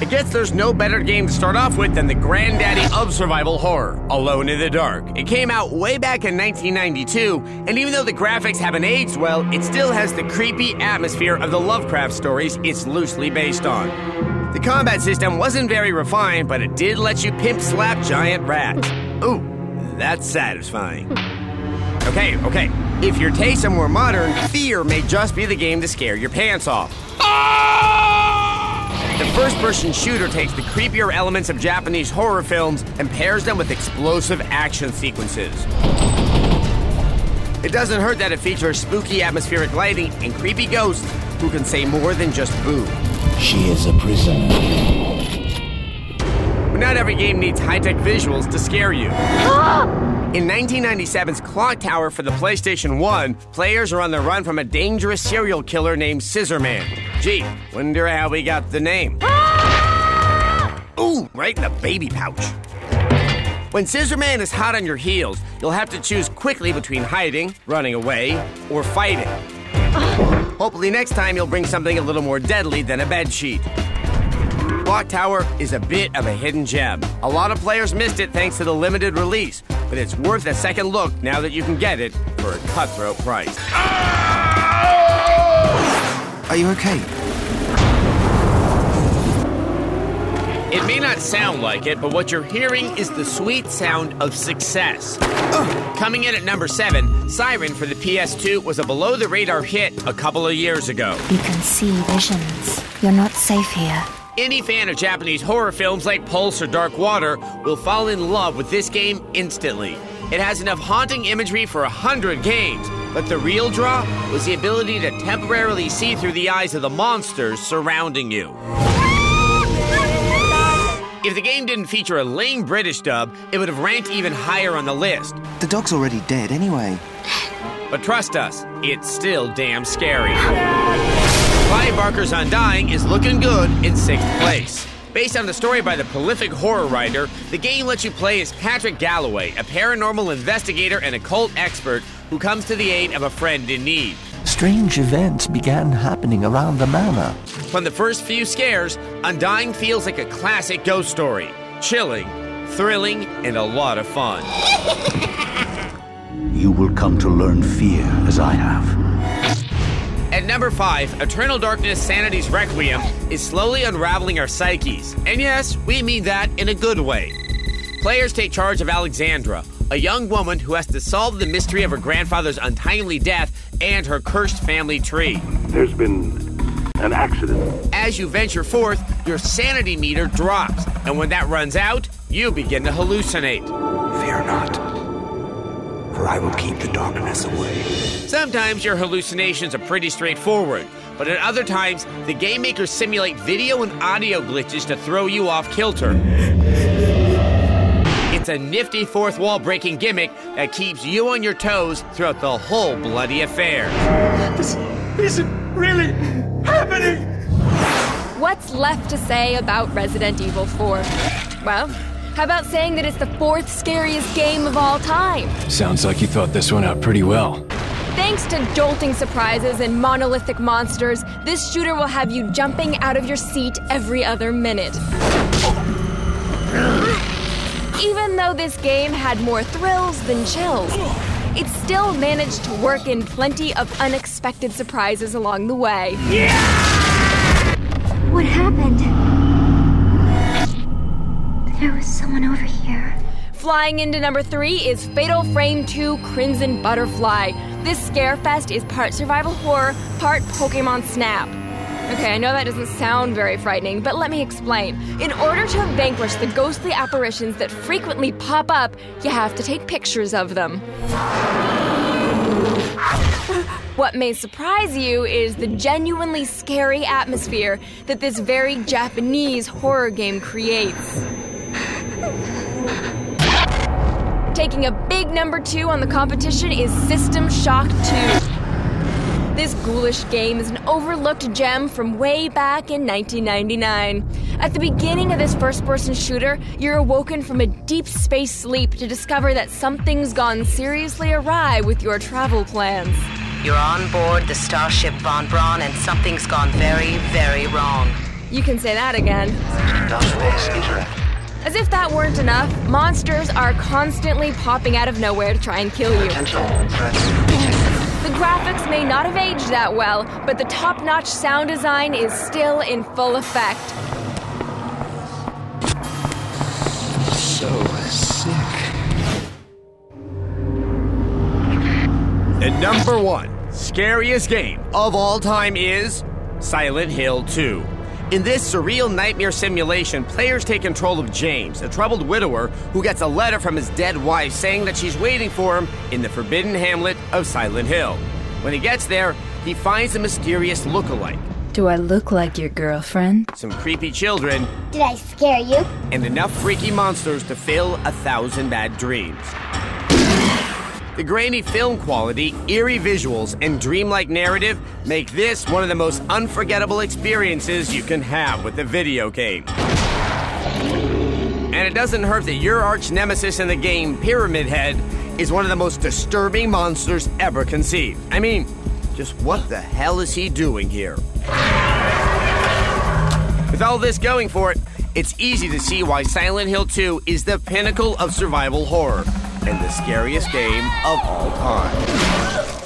guess there's no better game to start off with than the granddaddy of survival horror, Alone in the Dark. It came out way back in 1992, and even though the graphics haven't aged well, it still has the creepy atmosphere of the Lovecraft stories it's loosely based on. The combat system wasn't very refined, but it did let you pimp slap giant rats. Ooh, that's satisfying. Okay. If your tastes are more modern, Fear may just be the game to scare your pants off. The first-person shooter takes the creepier elements of Japanese horror films and pairs them with explosive action sequences. It doesn't hurt that it features spooky atmospheric lighting and creepy ghosts who can say more than just boo. She is a prisoner. But not every game needs high-tech visuals to scare you. In 1997's Clock Tower for the PlayStation 1, players are on the run from a dangerous serial killer named Scissorman. Gee, wonder how we got the name. Ooh, right in the baby pouch. When Scissorman is hot on your heels, you'll have to choose quickly between hiding, running away, or fighting. Hopefully next time you'll bring something a little more deadly than a bedsheet. Clock Tower is a bit of a hidden gem. A lot of players missed it thanks to the limited release, but it's worth a second look now that you can get it for a cutthroat price. Are you okay? It may not sound like it, but what you're hearing is the sweet sound of success. Coming in at number 7, Siren for the PS2 was a below-the-radar hit a couple of years ago. You can see visions. You're not safe here. Any fan of Japanese horror films like Pulse or Dark Water will fall in love with this game instantly. It has enough haunting imagery for 100 games, but the real draw was the ability to temporarily see through the eyes of the monsters surrounding you. If the game didn't feature a lame British dub, it would have ranked even higher on the list. The dog's already dead anyway. But trust us, it's still damn scary. Clive Barker's Undying is looking good in 6th place. Based on the story by the prolific horror writer, the game lets you play as Patrick Galloway, a paranormal investigator and occult expert who comes to the aid of a friend in need. Strange events began happening around the manor. From the first few scares, Undying feels like a classic ghost story. Chilling, thrilling, and a lot of fun. You will come to learn fear as I have. At number 5, Eternal Darkness Sanity's Requiem is slowly unraveling our psyches. And yes, we mean that in a good way. Players take charge of Alexandra, a young woman who has to solve the mystery of her grandfather's untimely death and her cursed family tree. There's been an accident. As you venture forth, your sanity meter drops, and when that runs out, you begin to hallucinate. Fear not, for I will keep the darkness away. Sometimes your hallucinations are pretty straightforward, but at other times, the game makers simulate video and audio glitches to throw you off kilter. It's a nifty fourth wall breaking gimmick that keeps you on your toes throughout the whole bloody affair. This isn't really happening! What's left to say about Resident Evil 4? Well, how about saying that it's the 4th scariest game of all time? Sounds like you thought this one out pretty well. Thanks to jolting surprises and monolithic monsters, this shooter will have you jumping out of your seat every other minute. Even though this game had more thrills than chills, it still managed to work in plenty of unexpected surprises along the way. What happened? There was someone over here. Flying into number 3 is Fatal Frame 2 Crimson Butterfly. This scarefest is part survival horror, part Pokemon Snap. Okay, I know that doesn't sound very frightening, but let me explain. In order to vanquish the ghostly apparitions that frequently pop up, you have to take pictures of them. What may surprise you is the genuinely scary atmosphere that this very Japanese horror game creates. Taking a big number 2 on the competition is System Shock 2. This ghoulish game is an overlooked gem from way back in 1999. At the beginning of this first-person shooter, you're awoken from a deep space sleep to discover that something's gone seriously awry with your travel plans. You're on board the Starship Von Braun and something's gone very, very wrong. You can say that again. As if that weren't enough, monsters are constantly popping out of nowhere to try and kill you. The graphics may not have aged that well, but the top-notch sound design is still in full effect. So sick. The number one scariest game of all time is Silent Hill 2. In this surreal nightmare simulation, players take control of James, a troubled widower who gets a letter from his dead wife saying that she's waiting for him in the forbidden hamlet of Silent Hill. When he gets there, he finds a mysterious look-alike. Do I look like your girlfriend? Some creepy children. Did I scare you? And enough freaky monsters to fill 1,000 bad dreams. The grainy film quality, eerie visuals, and dreamlike narrative make this one of the most unforgettable experiences you can have with a video game. And it doesn't hurt that your arch nemesis in the game, Pyramid Head, is one of the most disturbing monsters ever conceived. I mean, just what the hell is he doing here? With all this going for it, it's easy to see why Silent Hill 2 is the pinnacle of survival horror and the scariest game of all time.